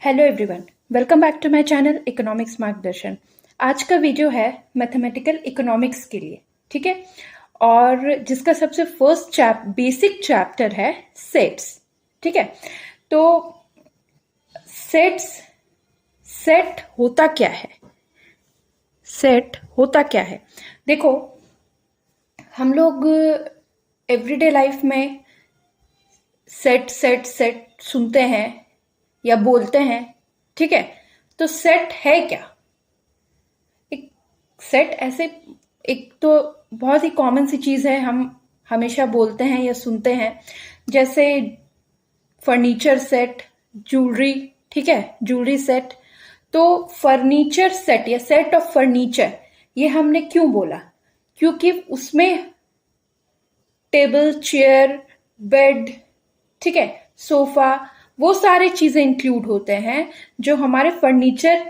Hello everyone, welcome back to my channel economics Margdarshan. आज का video है मैथमेटिकल इकोनॉमिक्स के लिए, ठीक है। और जिसका सबसे फर्स्ट बेसिक चैप्टर है सेट्स, ठीक है। तो सेट होता क्या है? सेट होता क्या है? देखो, हम लोग एवरीडे लाइफ में सेट सेट सेट सुनते हैं या बोलते हैं, ठीक है। तो सेट है क्या? एक सेट ऐसे एक तो बहुत ही कॉमन सी चीज है, हम हमेशा बोलते हैं या सुनते हैं, जैसे फर्नीचर सेट, ज्वेलरी, ठीक है, ज्वेलरी सेट। तो फर्नीचर सेट या सेट ऑफ फर्नीचर, ये हमने क्यों बोला? क्योंकि उसमें टेबल, चेयर, बेड, ठीक है, सोफा, वो सारे चीजें इंक्लूड होते हैं जो हमारे फर्नीचर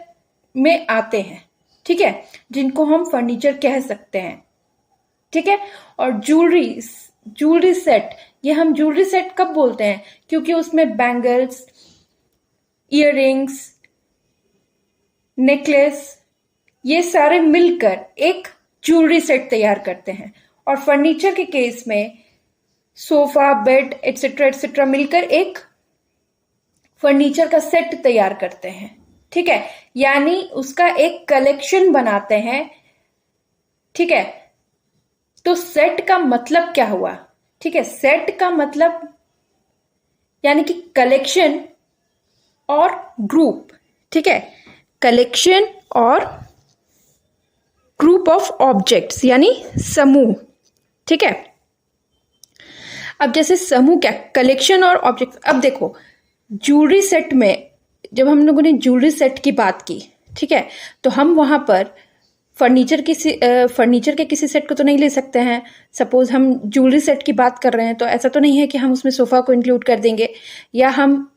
में आते हैं, ठीक है, जिनको हम फर्नीचर कह सकते हैं, ठीक है। और ज्वेलरी सेट, ये हम ज्वेलरी सेट कब बोलते हैं? क्योंकि उसमें बैंगल्स, इयररिंग्स, नेकलेस, ये सारे मिलकर एक ज्वेलरी सेट तैयार करते हैं। और फर्नीचर के केस में सोफा, बेड एटसेट्रा एटसेट्रा मिलकर एक फर्नीचर का सेट तैयार करते हैं, ठीक है, यानी उसका एक कलेक्शन बनाते हैं, ठीक है। तो सेट का मतलब क्या हुआ? ठीक है, सेट का मतलब यानी कि कलेक्शन और ग्रुप, ठीक है, कलेक्शन और ग्रुप ऑफ ऑब्जेक्ट्स यानी समूह, ठीक है। अब जैसे समूह क्या, कलेक्शन और ऑब्जेक्ट। अब देखो, ज्वेलरी सेट में जब हम लोगों ने ज्वेलरी सेट की बात की, ठीक है, तो हम वहां पर फर्नीचर के किसी सेट को तो नहीं ले सकते हैं। सपोज हम ज्वेलरी सेट की बात कर रहे हैं तो ऐसा तो नहीं है कि हम उसमें सोफा को इंक्लूड कर देंगे, या हम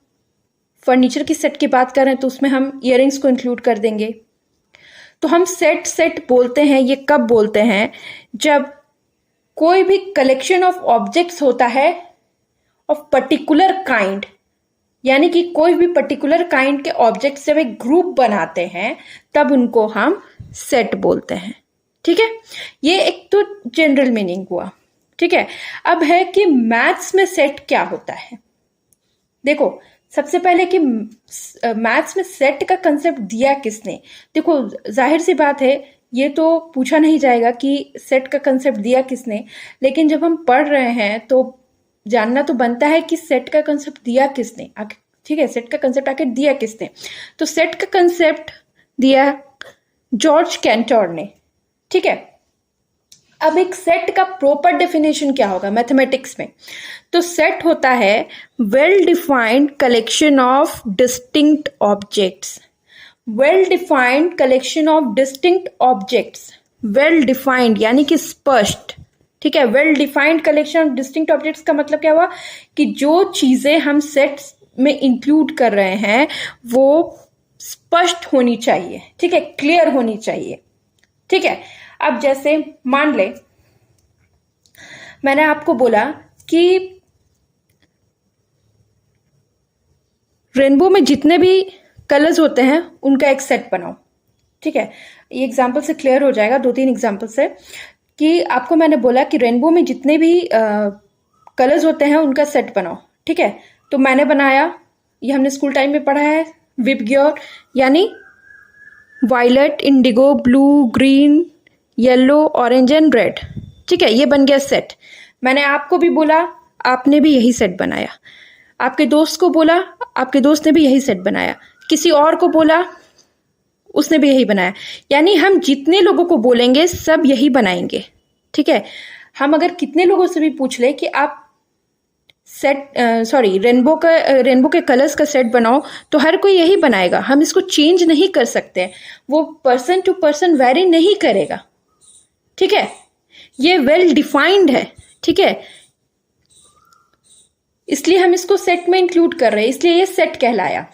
फर्नीचर की सेट की बात कर रहे हैं तो उसमें हम इयररिंग्स को इंक्लूड कर देंगे। तो हम सेट बोलते हैं, ये कब बोलते हैं? जब कोई भी कलेक्शन ऑफ ऑब्जेक्ट्स होता है ऑफ पर्टिकुलर काइंड, यानी कि कोई भी पर्टिकुलर काइंड के ऑब्जेक्ट्स जब एक ग्रुप बनाते हैं तब उनको हम सेट बोलते हैं, ठीक है। ये एक तो जनरल मीनिंग हुआ, ठीक है। अब है कि मैथ्स में सेट क्या होता है। देखो, सबसे पहले कि मैथ्स में सेट का कंसेप्ट दिया किसने? देखो, जाहिर सी बात है, ये तो पूछा नहीं जाएगा कि सेट का कंसेप्ट दिया किसने, लेकिन जब हम पढ़ रहे हैं तो जानना तो बनता है कि सेट का कंसेप्ट दिया किसने, ठीक है, सेट का कंसेप्ट आखिर दिया किसने। तो सेट का कंसेप्ट दिया जॉर्ज कैंटोर ने, ठीक है। अब एक सेट का प्रॉपर डेफिनेशन क्या होगा मैथमेटिक्स में? तो सेट होता है well defined collection of distinct objects. Well defined collection of distinct objects, well defined यानी कि स्पष्ट, ठीक है। Well defined collection of distinct objects का मतलब क्या हुआ? कि जो चीजें हम सेट्स में इंक्लूड कर रहे हैं वो स्पष्ट होनी चाहिए, ठीक है, क्लियर होनी चाहिए, ठीक है। अब जैसे मान ले मैंने आपको बोला कि रेनबो में जितने भी कलर्स होते हैं उनका एक सेट बनाओ, ठीक है। ये एग्जांपल से क्लियर हो जाएगा, 2-3 एग्जांपल से, कि आपको मैंने बोला कि रेनबो में जितने भी कलर्स होते हैं उनका सेट बनाओ, ठीक है। तो मैंने बनाया, ये हमने स्कूल टाइम में पढ़ा है, विबग्योर, यानी violet, indigo, blue, green, yellow, orange and red, ठीक है, ये बन गया सेट। मैंने आपको भी बोला, आपने भी यही सेट बनाया। आपके दोस्त को बोला, आपके दोस्त ने भी यही सेट बनाया। किसी और को बोला, उसने भी यही बनाया। यानी हम जितने लोगों को बोलेंगे सब यही बनाएंगे, ठीक है। हम अगर कितने लोगों से भी पूछ ले कि आप रेनबो के कलर्स का सेट बनाओ, तो हर कोई यही बनाएगा। हम इसको चेंज नहीं कर सकते, वो पर्सन टू पर्सन वेरी नहीं करेगा, ठीक है। ये वेल डिफाइंड है, ठीक है, इसलिए हम इसको सेट में इंक्लूड कर रहे हैं, इसलिए ये सेट कहलाया।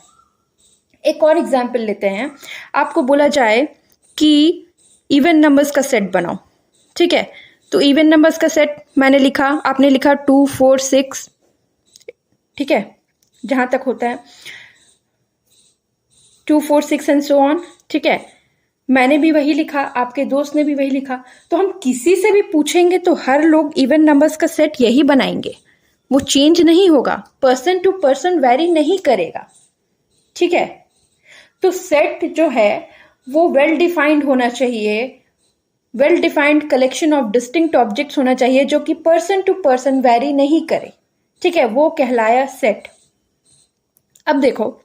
एक और एग्जाम्पल लेते हैं। आपको बोला जाए कि इवन नंबर्स का सेट बनाओ, ठीक है। तो इवन नंबर्स का सेट मैंने लिखा, आपने लिखा 2, 4, 6, ठीक है, जहां तक होता है। 2 4 6 एंड सो ऑन, ठीक है। मैंने भी वही लिखा, आपके दोस्त ने भी वही लिखा, तो हम किसी से भी पूछेंगे तो हर लोग इवन नंबर्स का सेट यही बनाएंगे, वो चेंज नहीं होगा, पर्सन टू पर्सन वेरी नहीं करेगा, ठीक है। तो सेट जो है वो वेल डिफाइंड होना चाहिए, well defined collection of distinct objects होना चाहिए जो कि पर्सन टू पर्सन वेरी नहीं करे, ठीक है, वो कहलाया सेट। अब देखो,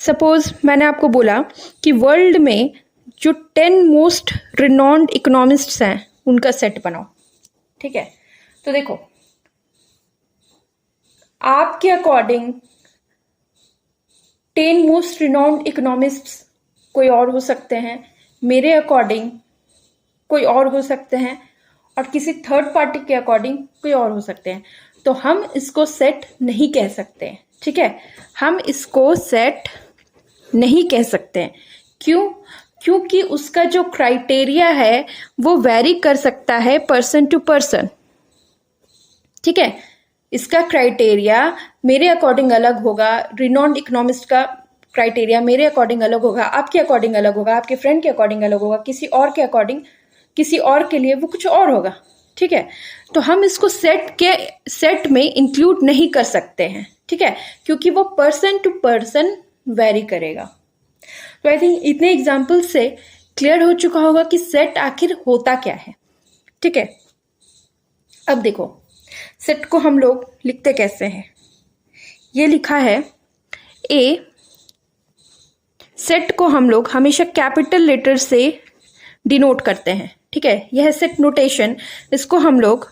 सपोज मैंने आपको बोला कि वर्ल्ड में जो 10 मोस्ट रिनॉन्ड इकोनॉमिस्ट्स हैं उनका सेट बनाओ, ठीक है। तो देखो, आपके अकॉर्डिंग 10 मोस्ट रिनॉन्ड इकोनॉमिस्ट्स कोई और हो सकते हैं, मेरे अकॉर्डिंग कोई और हो सकते हैं, और किसी थर्ड पार्टी के अकॉर्डिंग कोई और हो सकते हैं। तो हम इसको सेट नहीं कह सकते, ठीक है, हम इसको सेट नहीं कह सकते हैं। क्यों? क्योंकि उसका जो क्राइटेरिया है वो वेरी कर सकता है पर्सन टू पर्सन, ठीक है। इसका क्राइटेरिया मेरे अकॉर्डिंग अलग होगा, रिनॉन्ड इकोनॉमिस्ट का क्राइटेरिया मेरे अकॉर्डिंग अलग होगा, आपके अकॉर्डिंग अलग होगा, आपके फ्रेंड के अकॉर्डिंग अलग होगा, किसी और के अकॉर्डिंग, किसी और के लिए वो कुछ और होगा, ठीक है। तो हम इसको सेट में इंक्लूड नहीं कर सकते हैं, ठीक है, क्योंकि वो पर्सन टू पर्सन वेरी करेगा। तो आई थिंक इतने एग्जाम्पल से क्लियर हो चुका होगा कि सेट आखिर होता क्या है, ठीक है। अब देखो, सेट को हम लोग लिखते कैसे हैं, ये लिखा है ए। सेट को हम लोग हमेशा कैपिटल लेटर से डिनोट करते हैं, ठीक है, यह सेट नोटेशन, इसको हम लोग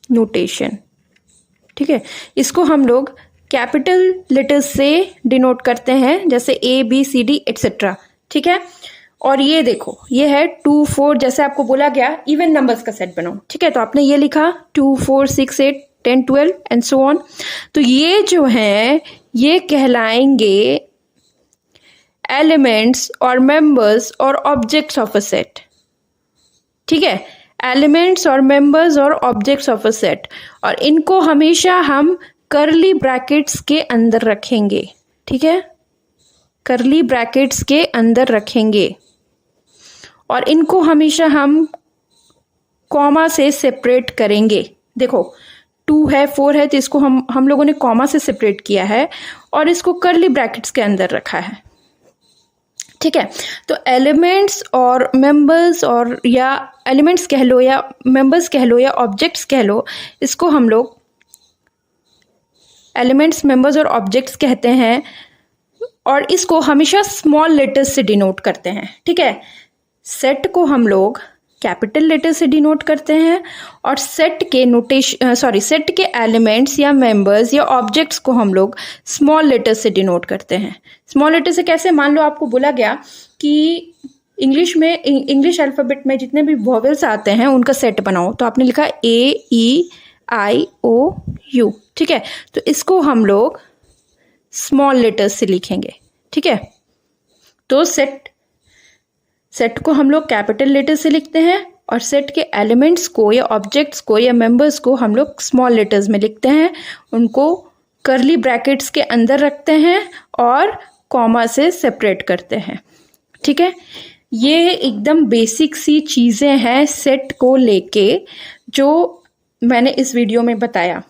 नोटेशन, ठीक है, इसको हम लोग कैपिटल लेटर्स से डिनोट करते हैं, जैसे A B C D etcetera, ठीक है। और ये देखो, ये है 2 4, जैसे आपको बोला गया इवन नंबर्स का सेट बनाओ, ठीक है, तो आपने ये लिखा 2 4 6 8 10 12 एंड सो ऑन। तो ये जो है ये कहलाएंगे एलिमेंट्स और मेंबर्स और ऑब्जेक्ट्स ऑफ अ सेट, ठीक है, एलिमेंट्स और मेंबर्स और ऑब्जेक्ट्स ऑफ अ सेट, और इनको हमेशा हम करली ब्रैकेट्स के अंदर रखेंगे, ठीक है, करली ब्रैकेट्स के अंदर रखेंगे, और इनको हमेशा हम कॉमा से सेपरेट करेंगे। देखो 2 है 4 है, तो इसको हम लोगों ने कॉमा से सेपरेट किया है और इसको करली ब्रैकेट्स के अंदर रखा है, ठीक है। तो एलिमेंट्स और मेंबर्स, और या एलिमेंट्स कह लो या मेंबर्स कह लो या ऑब्जेक्ट्स कह लो, इसको हम लोग एलिमेंट्स, मेंबर्स और ऑब्जेक्ट्स कहते हैं, और इसको हमेशा स्मॉल लेटर्स से डिनोट करते हैं, ठीक है। सेट को हम लोग कैपिटल लेटर से डिनोट करते हैं, और सेट के एलिमेंट्स या मेंबर्स या ऑब्जेक्ट्स को हम लोग स्मॉल लेटर से डिनोट करते हैं। स्मॉल लेटर से कैसे? मान लो आपको बोला गया कि इंग्लिश अल्फ़ाबेट में जितने भी वॉवेल्स आते हैं उनका सेट बनाओ, तो आपने लिखा AEIOU, ठीक है, तो इसको हम लोग स्मॉल लेटर्स से लिखेंगे, ठीक है। तो सेट को हम लोग कैपिटल लेटर से लिखते हैं, और सेट के एलिमेंट्स को या ऑब्जेक्ट्स को या मेंबर्स को हम लोग स्मॉल लेटर्स में लिखते हैं, उनको करली ब्रैकेट्स के अंदर रखते हैं और कॉमा से सेपरेट करते हैं, ठीक है। ये एकदम बेसिक सी चीज़ें हैं सेट को लेके जो मैंने इस वीडियो में बताया,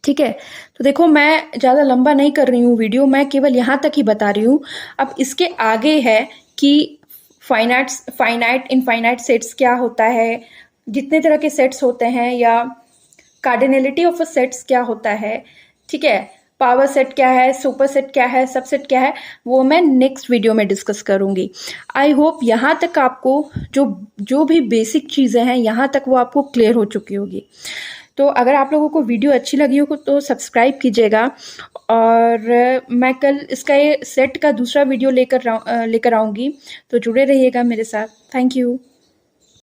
ठीक है। तो देखो, मैं ज़्यादा लंबा नहीं कर रही हूँ वीडियो, मैं केवल यहाँ तक ही बता रही हूँ। अब इसके आगे है कि फाइनाइट इनफाइनाइट सेट्स क्या होता है, जितने तरह के सेट्स होते हैं, या कार्डिनलिटी ऑफ अ सेट्स क्या होता है, ठीक है, पावर सेट क्या है, सुपर सेट क्या है, सबसेट क्या है, वो मैं नेक्स्ट वीडियो में डिस्कस करूँगी। आई होप यहाँ तक आपको जो भी बेसिक चीज़ें हैं यहाँ तक वो आपको क्लियर हो चुकी होगी। तो अगर आप लोगों को वीडियो अच्छी लगी हो तो सब्सक्राइब कीजिएगा, और मैं कल इसका ये सेट का दूसरा वीडियो लेकर आऊँगी, तो जुड़े रहिएगा मेरे साथ। Thank you.